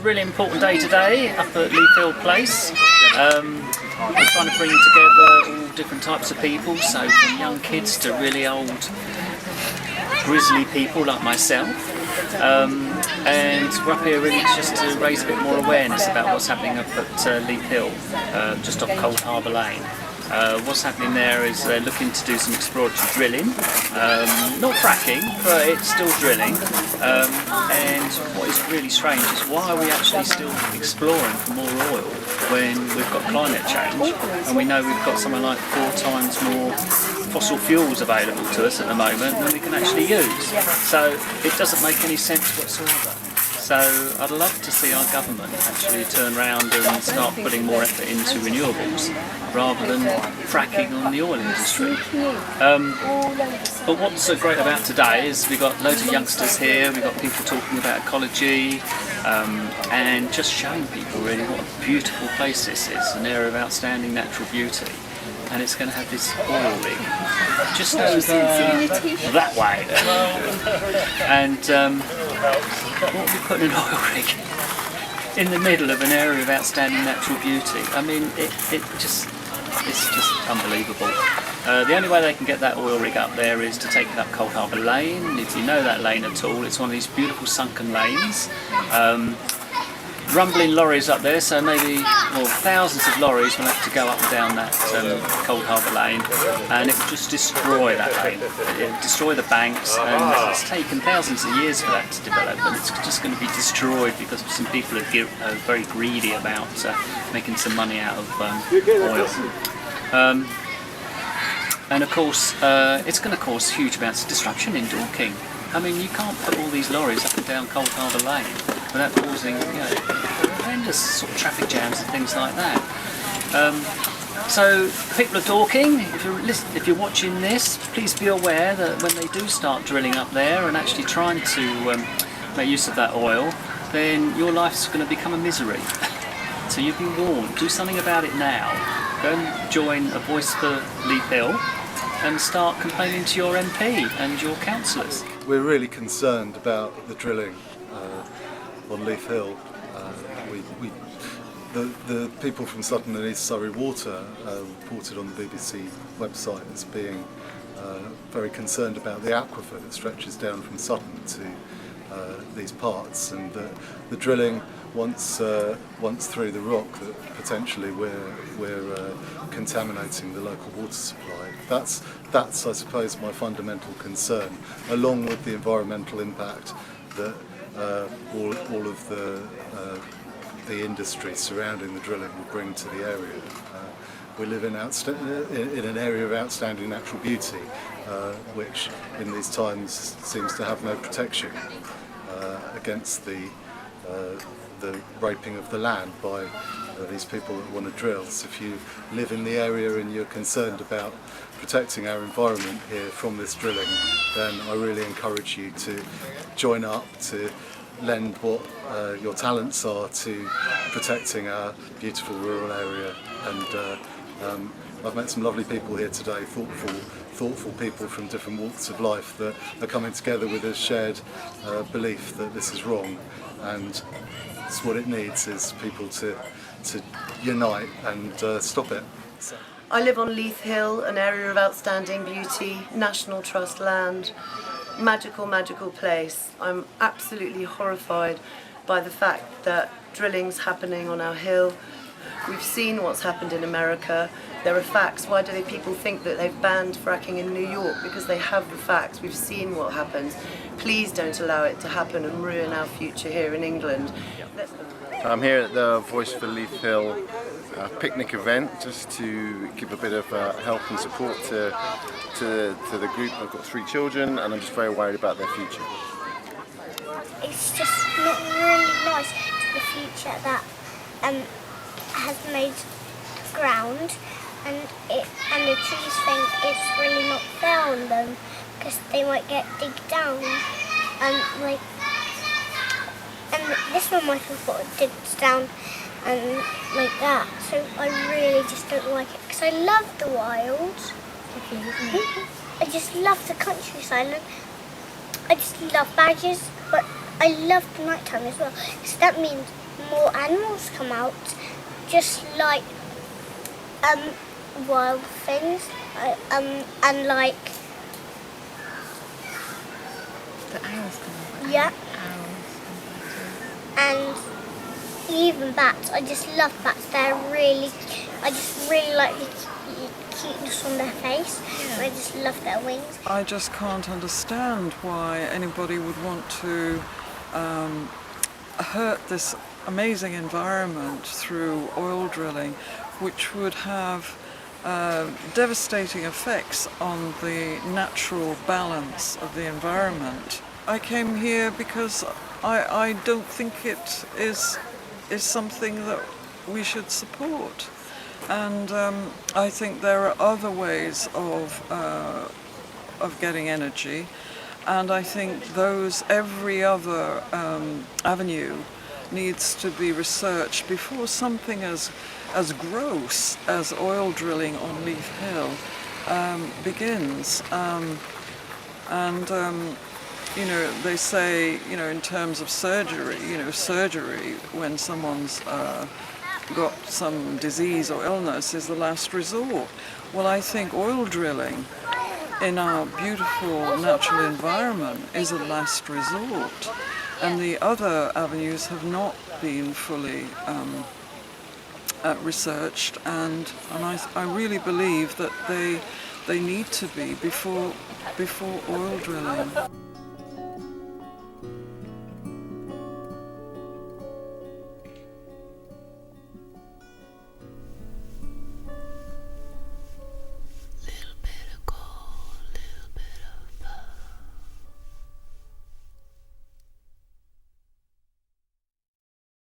really important day today up at Leith Hill Place. We're trying to bring together all different types of people, so from young kids to really old grizzly people like myself. And we're up here really just to raise a bit more awareness about what's happening up at Leith Hill, just off Cold Harbour Lane. What's happening there is they're looking to do some exploratory drilling, not fracking, but it's still drilling. And what is really strange is why are we actually still exploring for more oil when we've got climate change and we know we've got something like 4 times more fossil fuels available to us at the moment than we can actually use. So it doesn't make any sense whatsoever. So I'd love to see our government actually turn around and start putting more effort into renewables rather than fracking on the oil industry. But what's so great about today is we've got loads of youngsters here, we've got people talking about ecology and just showing people really what a beautiful place this is, an area of outstanding natural beauty. And it's going to have this oil rig just over that way. And what are we putting an oil rig in the middle of an area of outstanding natural beauty? I mean, it's just unbelievable. The only way they can get that oil rig up there is to take it up Cold Harbour Lane. If you know that lane at all, it's one of these beautiful sunken lanes. Rumbling lorries up there, so maybe thousands of lorries will have to go up and down that Cold Harbour Lane, and it will just destroy that lane. It will destroy the banks, and it's taken thousands of years for that to develop, and it's just going to be destroyed because some people are very greedy about making some money out of oil. And of course, it's going to cause huge amounts of disruption in Dorking. I mean, you can't put all these lorries up and down Cold Harbour Lane without causing, horrendous sort of traffic jams and things like that. So, people of Dorking, if you're watching this, please be aware that when they do start drilling up there and actually trying to make use of that oil, then your life's going to become a misery. So you've been warned. Do something about it now. Go and join A Voice for Leith Hill and start complaining to your MP and your councillors. We're really concerned about the drilling on Leith Hill. The people from Sutton and East Surrey Water reported on the BBC website as being very concerned about the aquifer that stretches down from Sutton to these parts, and the drilling once through the rock that potentially we're contaminating the local water supply. That's I suppose my fundamental concern, along with the environmental impact that all of the industry surrounding the drilling will bring to the area. We live in an area of outstanding natural beauty, which in these times seems to have no protection against the raping of the land by these people that want to drill. So if you live in the area and you're concerned about protecting our environment here from this drilling, then I really encourage you to join up, to lend what your talents are to protecting our beautiful rural area. And I've met some lovely people here today, thoughtful people from different walks of life that are coming together with a shared belief that this is wrong, and it's what it needs is people to unite and stop it. So. I live on Leith Hill, an area of outstanding beauty, National Trust land, magical place. I'm absolutely horrified by the fact that drilling's happening on our hill. We've seen what's happened in America. There are facts. Why do people think that they've banned fracking in New York? Because they have the facts. We've seen what happens. Please don't allow it to happen and ruin our future here in England. I'm here at the Voice for Leith Hill picnic event just to give a bit of help and support to the group. I've got 3 children and I'm just very worried about their future. It's just not really nice to the future that has made ground, and the trees think it's really not fair on them because they might get digged down, and this one might have got digged down and like that. So I really just don't like it because I love the wild. I just love the countryside. I just love badgers, but I love the night time as well. So that means more animals come out, just like wild things, and like The owls come out. yeah, Owls. and even bats. I just love bats. I just really like the cuteness on their face. I just love their wings. I just can't understand why anybody would want to hurt this amazing environment through oil drilling, which would have devastating effects on the natural balance of the environment. I came here because I don't think it is something that we should support. And I think there are other ways of getting energy, and I think every other avenue needs to be researched before something as gross as oil drilling on Leith Hill begins. They say, in terms of surgery, when someone's got some disease or illness is the last resort. Well, I think oil drilling in our beautiful natural environment is a last resort, and the other avenues have not been fully researched, and I really believe that they need to be before oil drilling.